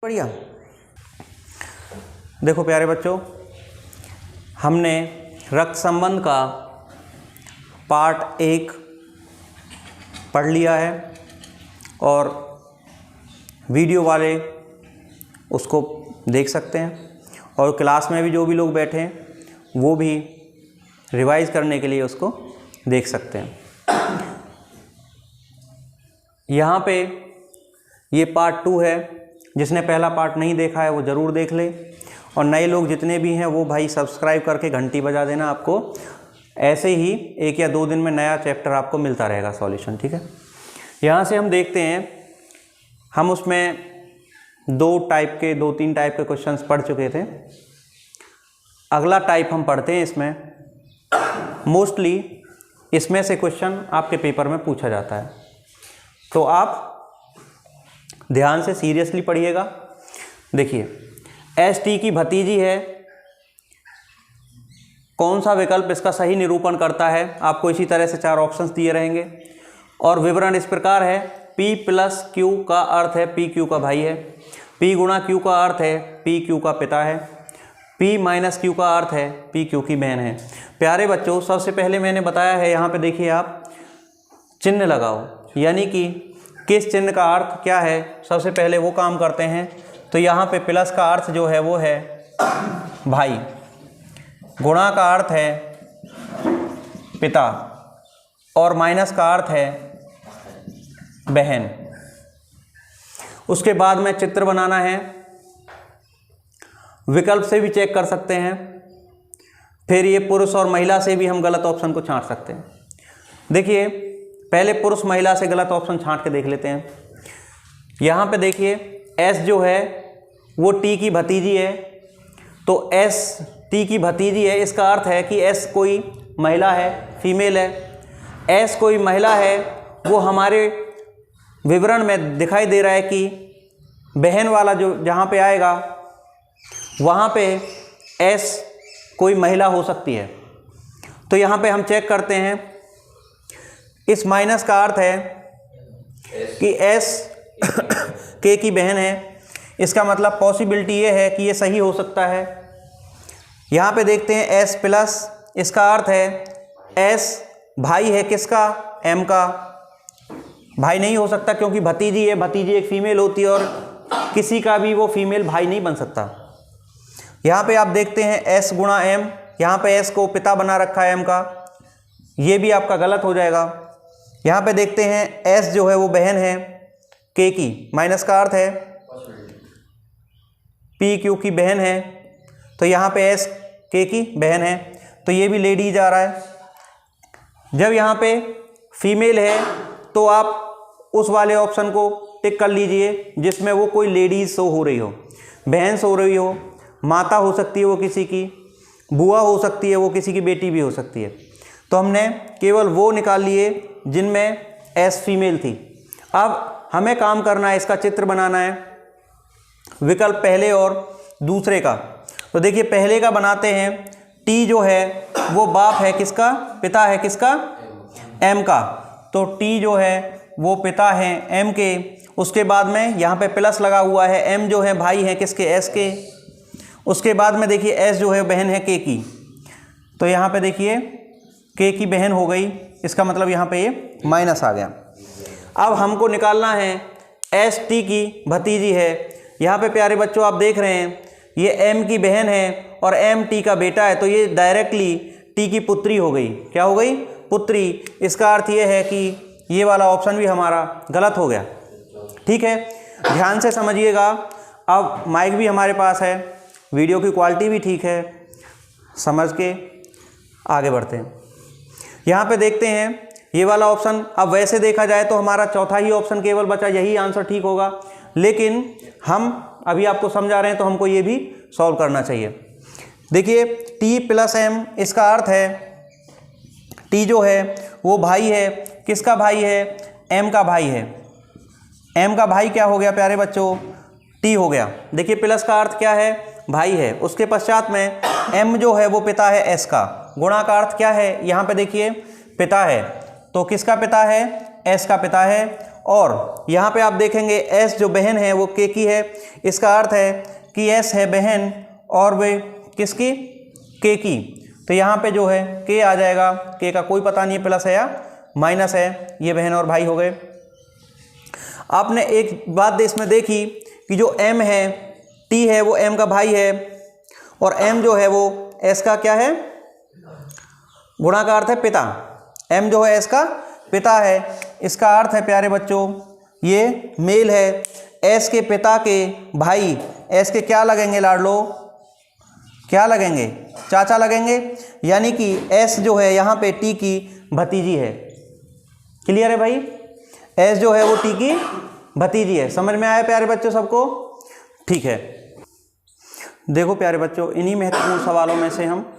बढ़िया। देखो प्यारे बच्चों, हमने रक्त संबंध का पार्ट 1 पढ़ लिया है और वीडियो वाले उसको देख सकते हैं और क्लास में भी जो भी लोग बैठे हैं वो भी रिवाइज करने के लिए उसको देख सकते हैं। यहाँ पे ये पार्ट 2 है। जिसने पहला पार्ट नहीं देखा है वो ज़रूर देख ले और नए लोग जितने भी हैं वो भाई सब्सक्राइब करके घंटी बजा देना। आपको ऐसे ही 1 या 2 दिन में नया चैप्टर आपको मिलता रहेगा सॉल्यूशन, ठीक है। यहाँ से हम देखते हैं, हम उसमें 2-3 टाइप के क्वेश्चंस पढ़ चुके थे। अगला टाइप हम पढ़ते हैं। इसमें मोस्टली इसमें से क्वेश्चन आपके पेपर में पूछा जाता है, तो आप ध्यान से सीरियसली पढ़िएगा। देखिए, एस.टी. की भतीजी है, कौन सा विकल्प इसका सही निरूपण करता है। आपको इसी तरह से 4 ऑप्शंस दिए रहेंगे और विवरण इस प्रकार है। P + Q का अर्थ है P Q का भाई है, P × Q का अर्थ है P Q का पिता है, P - Q का अर्थ है P Q की बहन है। प्यारे बच्चों, सबसे पहले मैंने बताया है, यहाँ पे देखिए आप चिन्ह लगाओ, यानी कि किस चिन्ह का अर्थ क्या है, सबसे पहले वो काम करते हैं। तो यहाँ पे प्लस का अर्थ जो है वो है भाई, गुणा का अर्थ है पिता और माइनस का अर्थ है बहन। उसके बाद में चित्र बनाना है, विकल्प से भी चेक कर सकते हैं, फिर ये पुरुष और महिला से भी हम गलत ऑप्शन को छांट सकते हैं। देखिए, पहले पुरुष महिला से गलत ऑप्शन छांट के देख लेते हैं। यहाँ पे देखिए, S जो है वो T की भतीजी है, तो S T की भतीजी है, इसका अर्थ है कि S कोई महिला है, फीमेल है। S कोई महिला है, वो हमारे विवरण में दिखाई दे रहा है कि बहन वाला जो जहाँ पे आएगा वहाँ पे S कोई महिला हो सकती है। तो यहाँ पे हम चेक करते हैं, इस माइनस का अर्थ है कि S K की बहन है। इसका मतलब पॉसिबिलिटी ये है कि ये सही हो सकता है। यहाँ पे देखते हैं S+, इसका अर्थ है S भाई है किसका, M का। भाई नहीं हो सकता क्योंकि भतीजी है, भतीजी एक फीमेल होती है और किसी का भी वो फीमेल भाई नहीं बन सकता। यहाँ पे आप देखते हैं S × M, यहाँ पे S को पिता बना रखा है M का, ये भी आपका गलत हो जाएगा। यहाँ पे देखते हैं S जो है वो बहन है K की, माइनस का अर्थ है P Q की बहन है, तो यहाँ पे S K की बहन है, तो ये भी लेडीज आ रहा है। जब यहाँ पे फीमेल है तो आप उस वाले ऑप्शन को टिक कर लीजिए जिसमें वो कोई लेडीज शो हो रही हो, बहन शो हो रही हो, माता हो सकती है वो किसी की, बुआ हो सकती है वो किसी की बेटी भी हो सकती है। तो हमने केवल वो निकाल लिए जिनमें S फीमेल थी। अब हमें काम करना है, इसका चित्र बनाना है, विकल्प पहले और दूसरे का। तो देखिए, पहले का बनाते हैं। T जो है वो बाप है किसका, पिता है किसका, M का। तो T जो है वो पिता है M के। उसके बाद में यहाँ पे प्लस लगा हुआ है, M जो है भाई है किसके, S के। उसके बाद में देखिए S जो है बहन है K की, तो यहाँ पे देखिए K की बहन हो गई, इसका मतलब यहाँ पे ये माइनस आ गया। अब हमको निकालना है ST की भतीजी है। यहाँ पे प्यारे बच्चों आप देख रहे हैं ये M की बहन है और M T का बेटा है, तो ये डायरेक्टली T की पुत्री हो गई। क्या हो गई, पुत्री। इसका अर्थ ये है कि ये वाला ऑप्शन भी हमारा गलत हो गया, ठीक है। ध्यान से समझिएगा। अब माइक भी हमारे पास है, वीडियो की क्वालिटी भी ठीक है, समझ के आगे बढ़ते हैं। यहाँ पे देखते हैं ये वाला ऑप्शन। अब वैसे देखा जाए तो हमारा चौथा ही ऑप्शन केवल बचा, यही आंसर ठीक होगा, लेकिन हम अभी आपको समझा रहे हैं तो हमको ये भी सॉल्व करना चाहिए। देखिए, T + M, इसका अर्थ है T जो है वो भाई है, किसका भाई है, M का भाई है। M का भाई क्या हो गया प्यारे बच्चों, T हो गया। देखिए, प्लस का अर्थ क्या है, भाई है। उसके पश्चात में M जो है वो पिता है S का। गुणा का अर्थ क्या है, यहाँ पे देखिए पिता है, तो किसका पिता है, S का पिता है। और यहाँ पे आप देखेंगे एस जो बहन है वो के की है, इसका अर्थ है कि एस है बहन और वे किसकी, के की। तो यहाँ पे जो है के आ जाएगा, के का कोई पता नहीं है प्लस है या माइनस है, ये बहन और भाई हो गए। आपने एक बात इसमें देखी कि जो एम है, टी है वो एम का भाई है और एम जो है वो एस का क्या है, गुणा का अर्थ है पिता। एम जो है एस का पिता है, इसका अर्थ है प्यारे बच्चों ये मेल है। एस के पिता के भाई एस के क्या लगेंगे लाडलो, क्या लगेंगे, चाचा लगेंगे, यानी कि एस जो है यहाँ पे टी की भतीजी है। क्लियर है भाई, एस जो है वो टी की भतीजी है। समझ में आया प्यारे बच्चों सबको, ठीक है। देखो प्यारे बच्चों, इन्हीं महत्वपूर्ण सवालों में से हम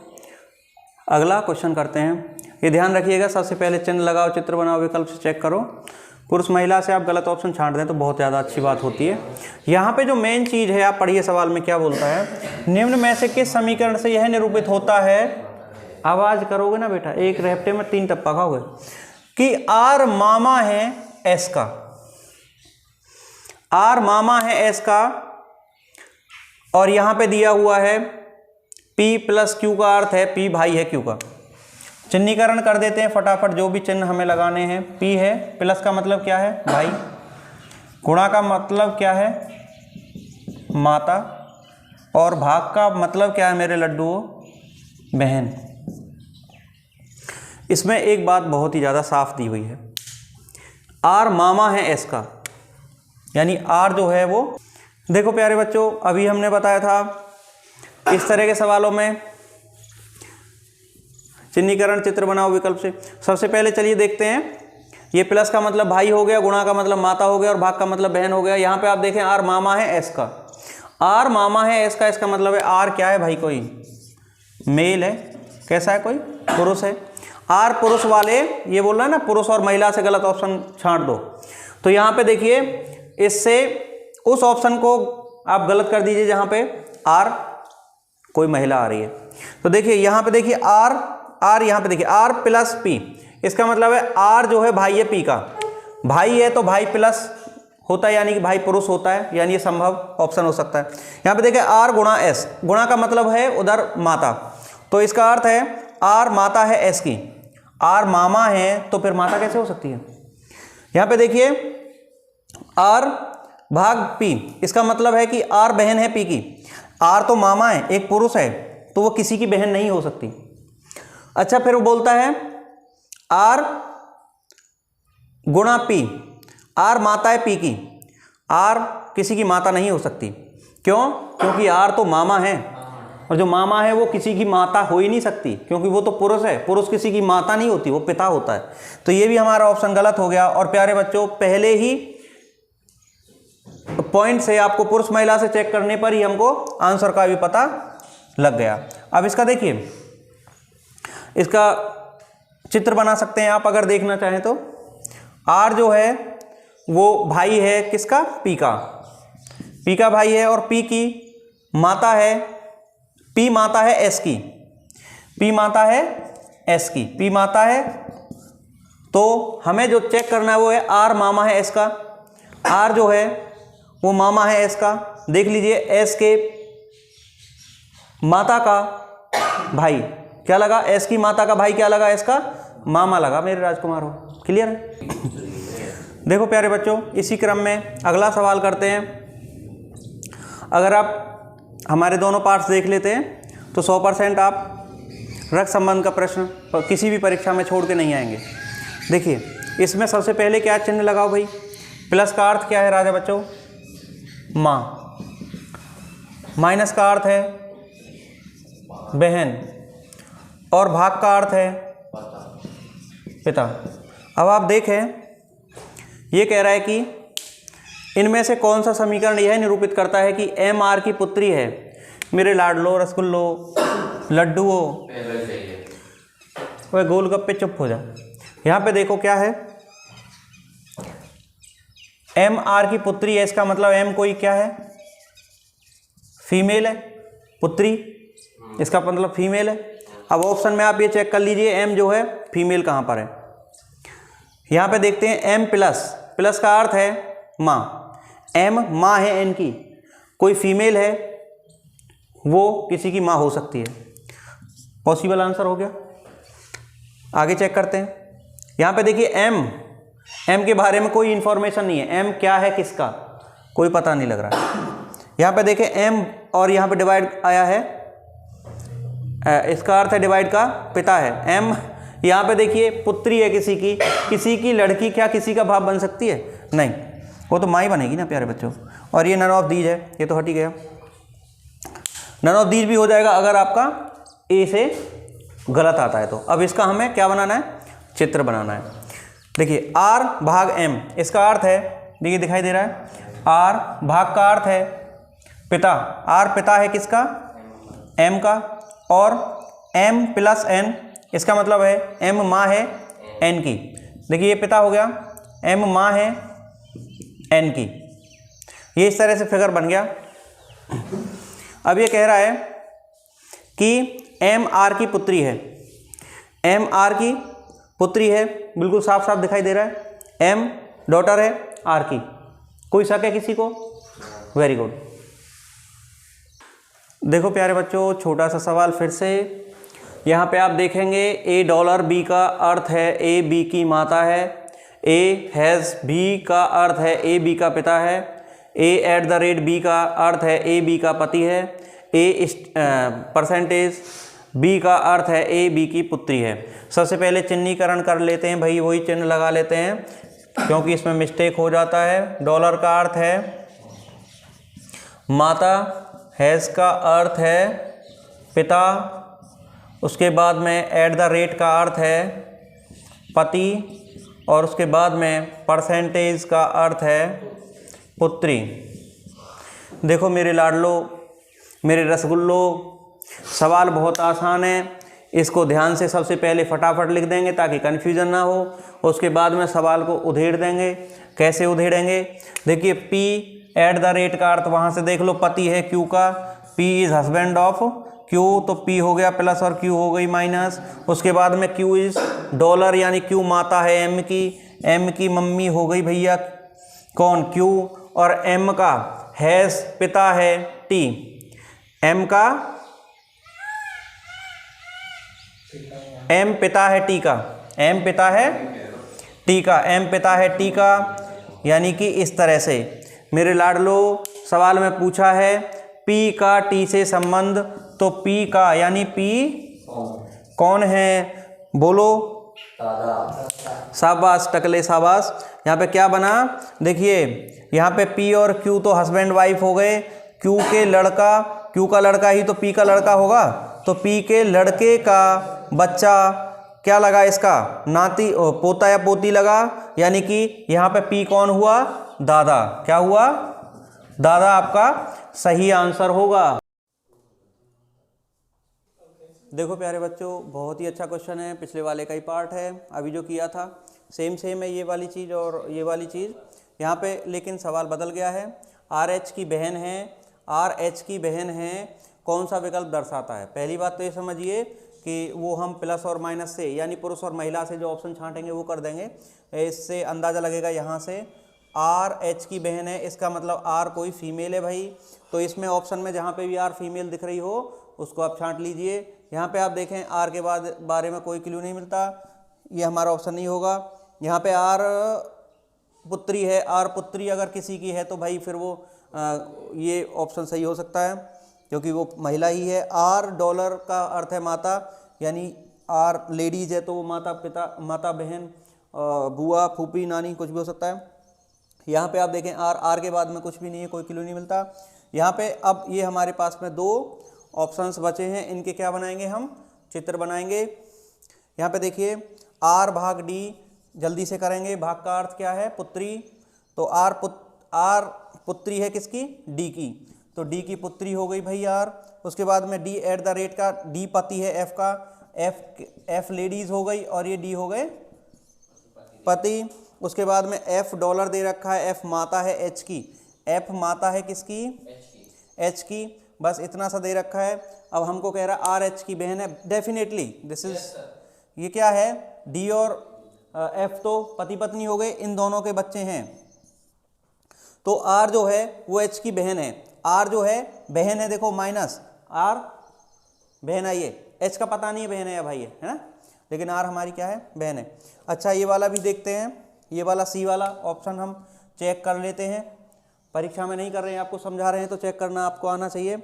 अगला क्वेश्चन करते हैं। ये ध्यान रखिएगा, सबसे पहले चिन्ह लगाओ, चित्र बनाओ, विकल्प से चेक करो। पुरुष महिला से आप गलत ऑप्शन छांट दें तो बहुत ज़्यादा अच्छी बात होती है। यहाँ पे जो मेन चीज़ है, आप पढ़िए सवाल में क्या बोलता है, निम्न में से किस समीकरण से यह निरूपित होता है, आवाज़ करोगे ना बेटा, एक रेपटे में 3 टप्पा खाओगे, कि आर मामा है एस का, आर मामा है एस का, और यहाँ पे दिया हुआ है P प्लस Q का अर्थ है P भाई है Q का। चिन्हीकरण कर देते हैं फटाफट, जो भी चिन्ह हमें लगाने हैं। P है, प्लस का मतलब क्या है भाई, गुणा का मतलब क्या है माता, और भाग का मतलब क्या है मेरे लड्डुओं, बहन। इसमें एक बात बहुत ही ज़्यादा साफ दी हुई है, आर मामा है एस का, यानी आर जो है वो, देखो प्यारे बच्चों अभी हमने बताया था इस तरह के सवालों में चिन्हीकरण चित्र बनाओ विकल्प से। सबसे पहले चलिए देखते हैं, ये प्लस का मतलब भाई हो गया, गुणा का मतलब माता हो गया और भाग का मतलब बहन हो गया। यहाँ पे आप देखें आर मामा है एस का, आर मामा है एस का, इसका मतलब है आर क्या है भाई, कोई मेल है, कैसा है, कोई पुरुष है। आर पुरुष वाले, ये बोल रहा है ना पुरुष और महिला से गलत ऑप्शन छांट दो, तो यहाँ पे देखिए इससे उस ऑप्शन को आप गलत कर दीजिए जहाँ पे आर कोई महिला आ रही है। तो देखिए यहाँ पे देखिए आर यहाँ पे देखिए आर प्लस पी, इसका मतलब है आर जो है भाई है पी का, भाई है तो भाई प्लस होता है, यानी कि भाई पुरुष होता है, यानी ये संभव ऑप्शन हो सकता है। यहाँ पे देखिए आर गुणा एस, गुणा का मतलब है उधर माता, तो इसका अर्थ है आर माता है एस की, आर मामा है तो फिर माता कैसे हो सकती है। यहाँ पे देखिए आर भाग पी, इसका मतलब है कि आर बहन है पी की, आर तो मामा है, एक पुरुष है, तो वो किसी की बहन नहीं हो सकती। अच्छा फिर वो बोलता है आर गुणा पी, आर माता है पी की, आर किसी की माता नहीं हो सकती, क्यों, क्योंकि आर तो मामा है, और जो मामा है वो किसी की माता हो ही नहीं सकती, क्योंकि वो तो पुरुष है, पुरुष किसी की माता नहीं होती, वो पिता होता है। तो ये भी हमारा ऑप्शन गलत हो गया। और प्यारे बच्चों पहले ही पॉइंट से आपको पुरुष महिला से चेक करने पर ही हमको आंसर का भी पता लग गया। अब इसका देखिए, इसका चित्र बना सकते हैं आप अगर देखना चाहें तो। आर जो है वो भाई है किसका, पी का, पी का भाई है, और पी की माता है, पी माता है एस की, पी माता है एस की, पी माता है, तो हमें जो चेक करना है वो है आर मामा है एस का, आर जो है वो मामा है एस का। देख लीजिए एस के माता का भाई क्या लगा, एस की माता का भाई क्या लगा, एस का मामा लगा मेरे राजकुमार हो। क्लियर है। देखो प्यारे बच्चों इसी क्रम में अगला सवाल करते हैं। अगर आप हमारे दोनों पार्ट्स देख लेते हैं तो 100% आप रक्त संबंध का प्रश्न किसी भी परीक्षा में छोड़ के नहीं आएंगे। देखिए इसमें सबसे पहले क्या चिन्ह लगाओ भाई, प्लस का अर्थ क्या है राजा बच्चों, माँ, माइनस का अर्थ है बहन, और भाग का अर्थ है पिता। अब आप देखें ये कह रहा है कि इनमें से कौन सा समीकरण यह निरूपित करता है कि एम आर की पुत्री है, मेरे लाडलो रसगुल्लो लड्डुओ, वह गोलगप्पे चुप हो जा। यहाँ पे देखो क्या है, एम आर की पुत्री है, इसका मतलब एम कोई क्या है, फीमेल है, पुत्री इसका मतलब फीमेल है। अब ऑप्शन में आप ये चेक कर लीजिए एम जो है फीमेल कहाँ पर है। यहाँ पे देखते हैं एम प्लस, प्लस का अर्थ है माँ, एम माँ है एन की, कोई फीमेल है वो किसी की माँ हो सकती है। पॉसिबल आंसर हो गया। आगे चेक करते हैं। यहाँ पे देखिए एम के बारे में कोई इंफॉर्मेशन नहीं है, एम क्या है किसका कोई पता नहीं लग रहा है। यहाँ पे देखिए एम और यहाँ पे डिवाइड आया है, इसका अर्थ है डिवाइड का पिता है। एम यहाँ पे देखिए पुत्री है किसी की लड़की क्या किसी का बाप बन सकती है? नहीं, वो तो माँ ही बनेगी ना प्यारे बच्चों। और ये नन ऑफ दीज है, ये तो हट ही गया। नन ऑफ दीज भी हो जाएगा अगर आपका ए से गलत आता है तो। अब इसका हमें क्या बनाना है? चित्र बनाना है। देखिए आर भाग एम, इसका अर्थ है, देखिए दिखाई दे रहा है, आर भाग का अर्थ है पिता, आर पिता है किसका? एम का, और एम प्लस एन, इसका मतलब है एम माँ है एन की। देखिए ये पिता हो गया, एम माँ है एन की, ये इस तरह से फिगर बन गया। अब ये कह रहा है कि एम आर की पुत्री है, एम आर की पुत्री है, बिल्कुल साफ साफ दिखाई दे रहा है, एम डॉटर है आर की। कोई शक है किसी को? Very good. देखो प्यारे बच्चों, छोटा सा सवाल फिर से। यहाँ पे आप देखेंगे ए डॉलर बी का अर्थ है ए बी की माता है, ए हैज़ बी का अर्थ है ए बी का पिता है, ए एट द रेट बी का अर्थ है ए बी का पति है, ए परसेंटेज बी का अर्थ है ए बी की पुत्री है। सबसे पहले चिन्हीकरण कर लेते हैं भाई, वही चिन्ह लगा लेते हैं क्योंकि इसमें मिस्टेक हो जाता है। डॉलर का अर्थ है माता, हैज़ का अर्थ है पिता, उसके बाद में एट द रेट का अर्थ है पति, और उसके बाद में परसेंटेज का अर्थ है पुत्री। देखो मेरे लाडलो, मेरे रसगुल्लो, सवाल बहुत आसान है, इसको ध्यान से सबसे पहले फटाफट लिख देंगे ताकि कन्फ्यूजन ना हो, उसके बाद में सवाल को उधेड़ देंगे। कैसे उधेड़ेंगे? देखिए पी एट द रेट का अर्थ वहाँ से देख लो, पति है क्यू का, P is husband of Q, तो पी हो गया प्लस और क्यू हो गई माइनस। उसके बाद में क्यू इज़ डॉलर यानी क्यू माता है एम की मम्मी हो गई भैया कौन? क्यू, और एम का हैज़ पिता है टी, एम का एम पिता है टी का, एम पिता है टी का, एम पिता है टी का, यानी कि इस तरह से। मेरे लाडलो, सवाल में पूछा है पी का टी से संबंध, तो पी का यानी पी कौन है? बोलो। शाबाश टकले शाबाश। यहाँ पे क्या बना? देखिए यहाँ पे पी और क्यू तो हस्बैंड वाइफ हो गए, क्यू के लड़का, क्यू का लड़का ही तो पी का लड़का होगा, तो पी के लड़के का बच्चा क्या लगा? इसका नाती पोता या पोती लगा, यानी कि यहाँ पे पी कौन हुआ? दादा। क्या हुआ? दादा आपका सही आंसर होगा। देखो प्यारे बच्चों, बहुत ही अच्छा क्वेश्चन है, पिछले वाले का ही पार्ट है, अभी जो किया था सेम है ये वाली चीज़ और ये वाली चीज़ यहाँ पे, लेकिन सवाल बदल गया है। आर एच की बहन है, आर एच की बहन है, कौन सा विकल्प दर्शाता है? पहली बात तो ये समझिए कि वो हम प्लस और माइनस से यानी पुरुष और महिला से जो ऑप्शन छांटेंगे वो कर देंगे, इससे अंदाज़ा लगेगा। यहाँ से आर एच की बहन है, इसका मतलब आर कोई फीमेल है भाई, तो इसमें ऑप्शन में जहाँ पे भी आर फीमेल दिख रही हो उसको आप छांट लीजिए। यहाँ पे आप देखें आर के बाद बारे में कोई क्लू नहीं मिलता, ये हमारा ऑप्शन नहीं होगा। यहाँ पे आर पुत्री है, आर पुत्री अगर किसी की है तो भाई फिर वो ये ऑप्शन सही हो सकता है क्योंकि वो महिला ही है। आर डॉलर का अर्थ है माता, यानी आर लेडीज है तो वो माता पिता, माता बहन, बुआ फूफी नानी कुछ भी हो सकता है। यहाँ पे आप देखें आर के बाद में कुछ भी नहीं है, कोई क्लू नहीं मिलता। यहाँ पे अब ये हमारे पास में दो ऑप्शंस बचे हैं, इनके क्या बनाएंगे? हम चित्र बनाएंगे। यहाँ पे देखिए आर भाग डी जल्दी से करेंगे, भाग का अर्थ क्या है? पुत्री, तो आर पुत्री है किसकी? डी की, तो डी की पुत्री हो गई भाई आर। उसके बाद में डी एट द रेट का, डी पति है एफ का, एफ लेडीज हो गई और ये डी हो गए पति। उसके बाद में एफ डॉलर दे रखा है, एफ माता है एच की, एफ माता है किसकी? एच की, बस इतना सा दे रखा है। अब हमको कह रहा है आर एच की बहन है, डेफिनेटली दिस इज, ये क्या है? डी और एफ तो पति पत्नी हो गए, इन दोनों के बच्चे हैं। तो आर जो है वो एच की बहन है, आर जो है बहन है, देखो माइनस आर बहन आई है, एच का पता नहीं है बहन है या भाई है ना, लेकिन आर हमारी क्या है, बहन है। अच्छा ये वाला भी देखते हैं, ये वाला सी वाला ऑप्शन हम चेक कर लेते हैं, परीक्षा में नहीं कर रहे हैं, आपको समझा रहे हैं तो चेक करना आपको आना चाहिए।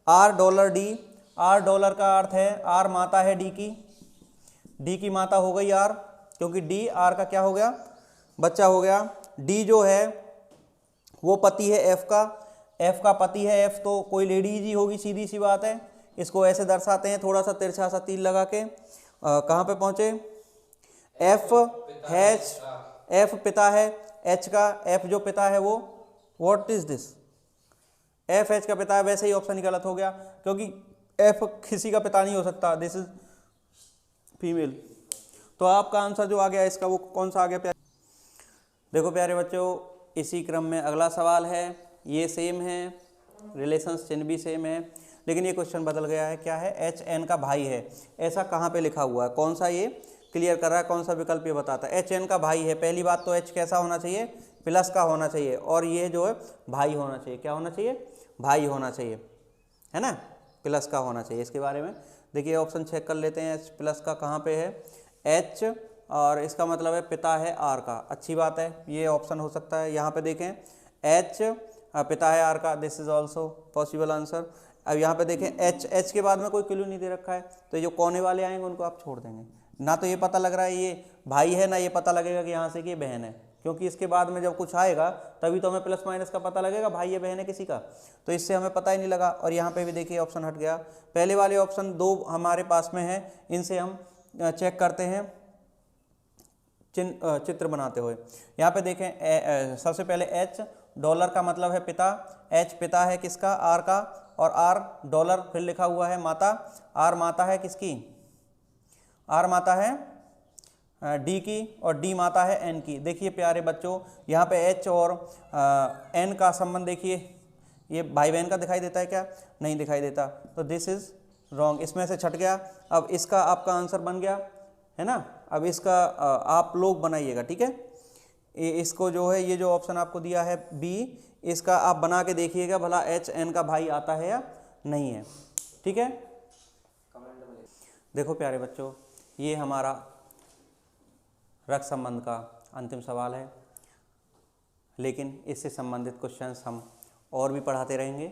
R dollar D, R dollar का अर्थ है आर माता है डी की माता हो गई आर, क्योंकि डी आर का क्या हो गया, बच्चा हो गया। डी जो है वो पति है एफ का पति है एफ, तो कोई लेडीज ही होगी, सीधी सी बात है। इसको ऐसे दर्शाते हैं थोड़ा सा तिरछा सा तीर लगा के। कहाँ पे पहुंचे, एफ पिता है एच का, एफ जो पिता है वो what is this, F H का पिता है, वैसे ही ऑप्शन ही गलत हो गया क्योंकि एफ किसी का पिता नहीं हो सकता, दिस इज फीमेल। तो आपका आंसर जो आ गया इसका वो कौन सा आ गया प्यारे? देखो प्यारे बच्चों, इसी क्रम में अगला सवाल है, ये सेम है, रिलेशंस चिन्ह भी सेम है, लेकिन ये क्वेश्चन बदल गया है। क्या है, एच एन का भाई है, ऐसा कहाँ पे लिखा हुआ है, कौन सा ये क्लियर कर रहा है, कौन सा विकल्प ये बताता है। एच एन का भाई है, पहली बात तो एच कैसा होना चाहिए, प्लस का होना चाहिए, और ये जो है भाई होना चाहिए, क्या होना चाहिए, भाई होना चाहिए, है ना, प्लस का होना चाहिए। इसके बारे में देखिए ऑप्शन चेक कर लेते हैं, एच प्लस का कहाँ पे है, एच, और इसका मतलब है पिता है आर का, अच्छी बात है, ये ऑप्शन हो सकता है। यहाँ पे देखें एच पिता है आर का, this is also possible answer. अब यहाँ पे देखें एच के बाद में कोई क्लू नहीं दे रखा है, तो ये जो कोने वाले आएंगे उनको आप छोड़ देंगे, ना तो ये पता लग रहा है ये भाई है, ना ये पता लगेगा कि यहाँ से कि ये बहन है, क्योंकि इसके बाद में जब कुछ आएगा तभी तो हमें प्लस माइनस का पता लगेगा, भाई है बहन है किसी का, तो इससे हमें पता ही नहीं लगा। और यहाँ पे भी देखिए ऑप्शन हट गया, पहले वाले ऑप्शन दो हमारे पास में है, इनसे हम चेक करते हैं चित्र बनाते हुए। यहाँ पे देखें सबसे पहले एच डॉलर का मतलब है पिता, एच पिता है किसका, आर का, और आर डॉलर फिर लिखा हुआ है माता, आर माता है किसकी, आर माता है डी की, और डी माता है एन की। देखिए प्यारे बच्चों, यहाँ पे एच और एन का संबंध देखिए, ये भाई बहन का दिखाई देता है क्या, नहीं दिखाई देता, तो दिस इज रॉन्ग, इसमें से छट गया। अब इसका आपका आंसर बन गया है ना, अब इसका आप लोग बनाइएगा, ठीक है, इसको जो है ये जो ऑप्शन आपको दिया है बी, इसका आप बना के देखिएगा भला एच एन का भाई आता है या नहीं है, ठीक है। देखो प्यारे बच्चों, ये हमारा रक्त संबंध का अंतिम सवाल है, लेकिन इससे संबंधित क्वेश्चंस हम और भी पढ़ाते रहेंगे,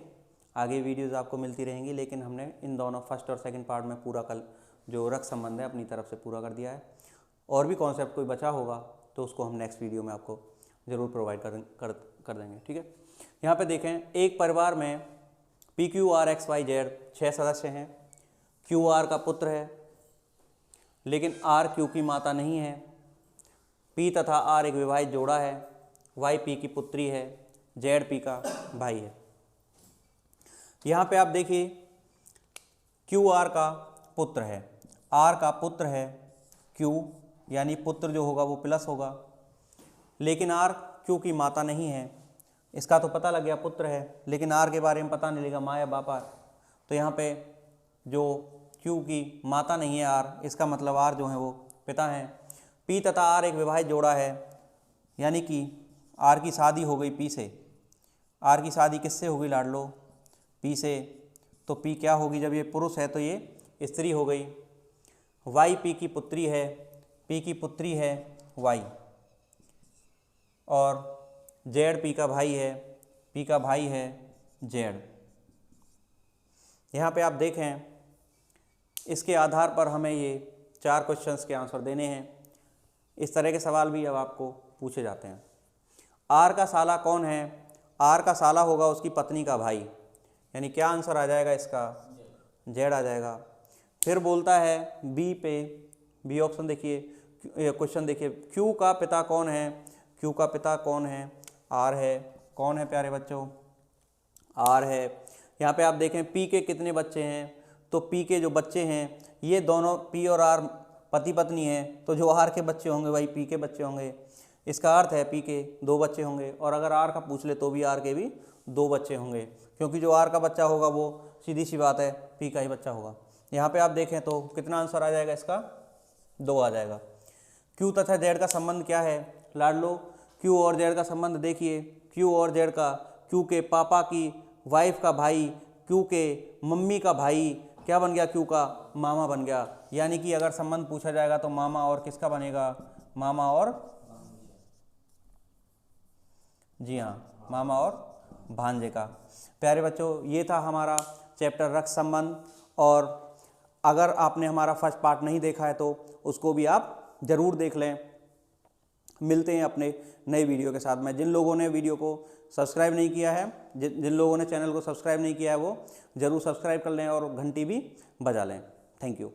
आगे वीडियोस आपको मिलती रहेंगी, लेकिन हमने इन दोनों फर्स्ट और सेकंड पार्ट में पूरा कल जो रक्त संबंध है अपनी तरफ से पूरा कर दिया है। और भी कॉन्सेप्ट कोई बचा होगा तो उसको हम नेक्स्ट वीडियो में आपको ज़रूर प्रोवाइड कर देंगे, ठीक है। यहाँ पे देखें, एक परिवार में P Q R X Y Z 6 सदस्य हैं, क्यू आर का पुत्र है लेकिन आर क्यू की माता नहीं है, पी तथा आर एक विवाहित जोड़ा है, वाई पी की पुत्री है, जेड पी का भाई है। यहाँ पे आप देखिए क्यू आर का पुत्र है, आर का पुत्र है क्यू, यानी पुत्र जो होगा वो प्लस होगा, लेकिन आर क्यू की माता नहीं है, इसका तो पता लग गया पुत्र है, लेकिन आर के बारे में पता नहीं लगा माँ या बापा, तो यहाँ पे जो क्यू की माता नहीं है आर, इसका मतलब आर जो है वो पिता हैं। पी तथा आर एक विवाहित जोड़ा है, यानी कि आर की शादी हो गई पी से, आर की शादी किससे होगी लाडलो, पी से, तो पी क्या होगी, जब ये पुरुष है तो ये स्त्री हो गई। वाई पी की पुत्री है, पी की पुत्री है वाई, और जेड पी का भाई है, पी का भाई है जेड। यहाँ पे आप देखें, इसके आधार पर हमें ये 4 क्वेश्चंस के आंसर देने हैं। इस तरह के सवाल भी अब आपको पूछे जाते हैं। आर का साला कौन है, आर का साला होगा उसकी पत्नी का भाई, यानी क्या आंसर आ जाएगा इसका, जेड आ जाएगा। फिर बोलता है बी पे, बी ऑप्शन देखिए, क्वेश्चन देखिए, क्यू का पिता कौन है, क्यू का पिता कौन है, आर है, कौन है प्यारे बच्चों, आर है। यहाँ पे आप देखें पी के कितने बच्चे हैं, तो पी के जो बच्चे हैं ये दोनों पी और आर पति पत्नी हैं, तो जो आर के बच्चे होंगे वही पी के बच्चे होंगे, इसका अर्थ है पी के 2 बच्चे होंगे, और अगर आर का पूछ ले तो भी आर के भी 2 बच्चे होंगे, क्योंकि जो आर का बच्चा होगा वो सीधी सी बात है पी का ही बच्चा होगा। यहाँ पे आप देखें तो कितना आंसर आ जाएगा इसका, 2 आ जाएगा। क्यू तथा जेड का संबंध क्या है लाडलो? क्यू और जेड का संबंध देखिए, क्यू और जेड का, क्यू के पापा की वाइफ का भाई, क्यू के मम्मी का भाई क्या बन गया? क्यू का मामा बन गया। यानी कि अगर संबंध पूछा जाएगा तो मामा और किसका बनेगा? मामा और, जी हाँ, मामा और भांजे का। प्यारे बच्चों, ये था हमारा चैप्टर रक्त संबंध, और अगर आपने हमारा फर्स्ट पार्ट नहीं देखा है तो उसको भी आप ज़रूर देख लें। मिलते हैं अपने नए वीडियो के साथ में। जिन लोगों ने वीडियो को सब्सक्राइब नहीं किया है, जिन लोगों ने चैनल को सब्सक्राइब नहीं किया है, वो ज़रूर सब्सक्राइब कर लें और घंटी भी बजा लें। Thank you.